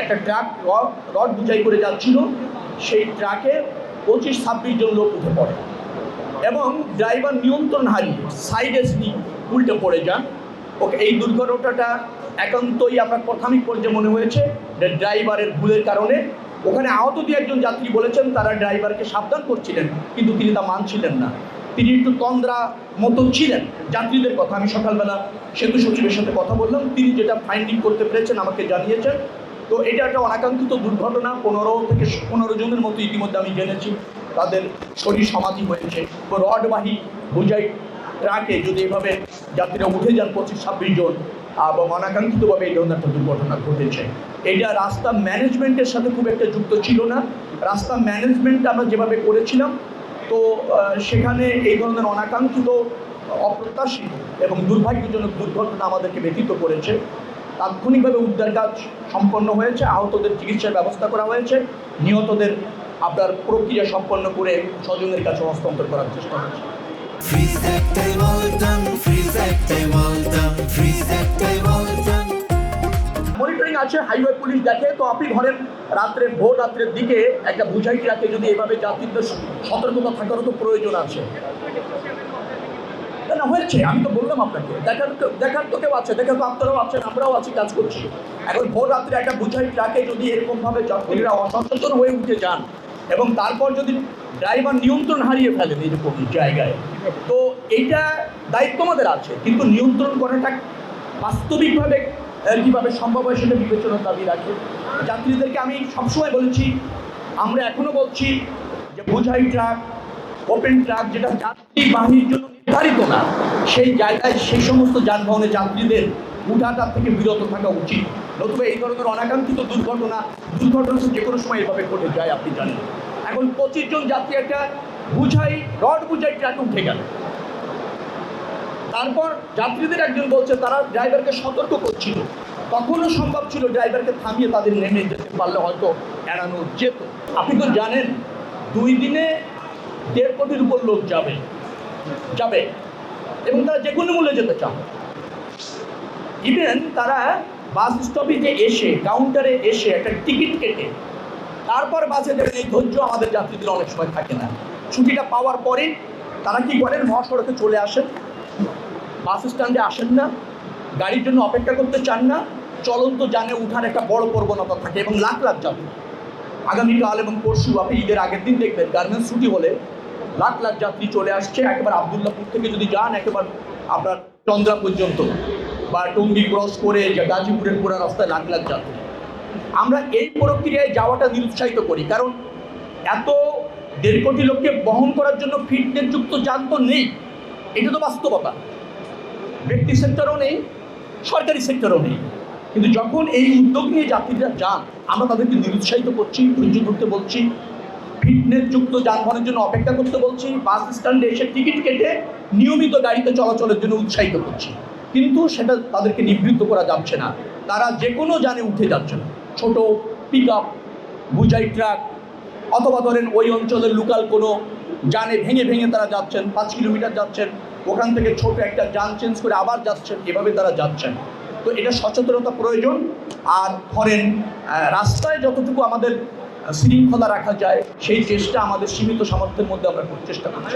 একটা truck rod বোঝাই করে যাচ্ছিল, সেই ট্রাকে 25-26 জন লোক উঠে পড়ে এবং ড্রাইভার নিয়ন্ত্রণ হারিয়ে সাইডে উল্টে পড়ে যান। ওকে, এই দুর্ঘটনাটা একান্তই আমরা প্রাথমিক পর্যায়ে মনে হয়েছে যে ড্রাইভারের ভুলের কারণে। ওখানে আহত দিয়ে একজন যাত্রী বলেছেন তারা ড্রাইভারকে সাবধান করছিলেন, কিন্তু তিনি তা মানছিলেন না। তিনি একটু তন্দ্রা মতন ছিলেন। যাত্রীদের কথা, আমি সকালবেলা সেতু সচিবের সাথে কথা বললাম, তিনি যেটা ফাইন্ডিং করতে পেরেছেন আমাকে জানিয়েছেন। তো এটা একটা অনাকাঙ্ক্ষিত দুর্ঘটনা। 15 জনের মতো ইতিমধ্যে আমি জেনেছি তাদের শরীর সমাধি হয়েছে। রডবাহী বোঝাই ট্রাকে যদি এভাবে যাত্রীরা উঠে যান 25-26 জন, এবং অনাকাঙ্ক্ষিতভাবে এই ধরনের একটা দুর্ঘটনা ঘটেছে। এটা রাস্তা ম্যানেজমেন্টের সাথে খুব একটা যুক্ত ছিল না। রাস্তা ম্যানেজমেন্ট আমরা যেভাবে করেছিলাম, তো সেখানে এই ধরনের অনাকাঙ্ক্ষিত, অপ্রত্যাশিত এবং দুর্ভাগ্যজনক দুর্ঘটনা আমাদেরকে ব্যথিত করেছে। তাৎক্ষণিকভাবে উদ্ধার কাজ সম্পন্ন হয়েছে, আহতদের চিকিৎসার ব্যবস্থা করা হয়েছে, নিহতদের আপনার প্রক্রিয়া সম্পন্ন করে স্বজনের কাছে হস্তান্তর করার চেষ্টা হয়েছে। মনিটরিং আছে, হাইওয়ে পুলিশ দেখে। তো আপনি ধরেন ভোর রাত্রের দিকে একটা বোঝাই ট্রাকে যদি এভাবে যাত্রীদের সতর্কতা থাকারও তো প্রয়োজন আছে না, হয়েছে। আমি তো বললাম আপনাকে, দেখার তো কেউ আছে, দেখে তো আপনারাও আছেন, আমরাও আছি, কাজ করছি। এখন ভোর রাত্রে একটা বোঝাই ট্রাকে যদি এরকমভাবে যাত্রীরা অসচেতন হয়ে উঠে যান এবং তারপর যদি ড্রাইভার নিয়ন্ত্রণ হারিয়ে ফেলেন এরকম জায়গায়, তো এইটা দায়িত্ব আমাদের আছে, কিন্তু নিয়ন্ত্রণ করাটা বাস্তবিকভাবে কীভাবে সম্ভব হয় সেটা বিবেচনার দাবি রাখে। যাত্রীদেরকে আমি সবসময় বলেছি, আমরা এখনও বলছি যে বোঝাই ট্রাক, ওপেন ট্রাক যেটা যাত্রীবাহীর জন্য নির্ধারিত না, সেই জায়গায় সেই সমস্ত যানবাহনে যাত্রীদের উঠাটার থেকে বিরত থাকা উচিত। নতুবা এই ধরনের অনাকাঙ্ক্ষিত দুর্ঘটনা তো যে কোনো সময় এভাবে ঘটে যায়, আপনি জানেন। এখন 25 জন যাত্রী একটা রড বোঝাই ট্রাকে উঠে গেল। তারপর যাত্রীদের একজন বলছে তারা ড্রাইভারকে সতর্ক করছিল, তখনও সম্ভব ছিল ড্রাইভারকে থামিয়ে তাদের নেমে যেতে পারলে হয়তো এড়ানো যেত। আপনি তো জানেন 2 দিনে 1.5 কোটির উপর লোক যাবে এবং তারা যে কোনো মূল্যে যেতে চান। ইভেন তারা বাস স্টপেজে এসে, কাউন্টারে এসে একটা টিকিট কেটে তারপর বাসে যাবেন, এই ধৈর্য আমাদের যাত্রীদের অনেক সময় থাকে না। ছুটিটা পাওয়ার পরে তারা কি করেন, মহাসড়কে চলে আসেন, বাস স্ট্যান্ডে আসেন না, গাড়ির জন্য অপেক্ষা করতে চান না, চলন্ত যানে উঠার একটা বড় প্রবণতা থাকে এবং লাখ লাখ যাত্রী আগামীকাল এবং পরশু, আপনি ঈদের আগের দিন দেখবেন গার্মেন্টস ছুটি হলে লাখ লাখ যাত্রী চলে আসছে। একেবারে আবদুল্লাপুর থেকে যদি যান একেবারে আপনার চন্দ্রা পর্যন্ত বা টঙ্গী ক্রস করে গাজীপুরের পুরা রাস্তায় লাখ লাখ যাত্রী। আমরা এই প্রক্রিয়ায় যাওয়াটা নিরুৎসাহিত করি, কারণ এত 1.5 কোটি লোককে বহন করার জন্য ফিটনেসযুক্ত যান তো নেই। এটা তো বাস্তবতা, ব্যক্তি সেক্টরও নেই, সরকারি সেক্টরও নেই। কিন্তু যখন এই উদ্যোগ নিয়ে যাত্রীরা যান, আমরা তাদেরকে নিরুৎসাহিত করছি, ধৈর্য ধরতে বলছি, ফিটনেসযুক্ত যানবাহনের জন্য অপেক্ষা করতে বলছি, বাস স্ট্যান্ডে এসে টিকিট কেটে নিয়মিত গাড়িতে চলাচলের জন্য উৎসাহিত করছি। কিন্তু সেটা তাদেরকে নিবৃত্ত করা যাচ্ছে না। তারা যে কোনো যানে উঠে যাচ্ছেন, ছোট পিক আপ, বোঝাই ট্রাক, অথবা ধরেন ওই অঞ্চলের লোকাল কোনো যানে ভেঙে ভেঙে তারা যাচ্ছেন, 5 কিলোমিটার যাচ্ছেন, ওখান থেকে ছোট একটা যান চেঞ্জ করে আবার যাচ্ছেন, এভাবে তারা যাচ্ছেন। তো এটা সচেতনতা প্রয়োজন। আর ধরেন রাস্তায় যতটুকু আমাদের শৃঙ্খলা রাখা যায় সেই চেষ্টা আমাদের সীমিত সামর্থ্যের মধ্যে আমরা চেষ্টা করছি।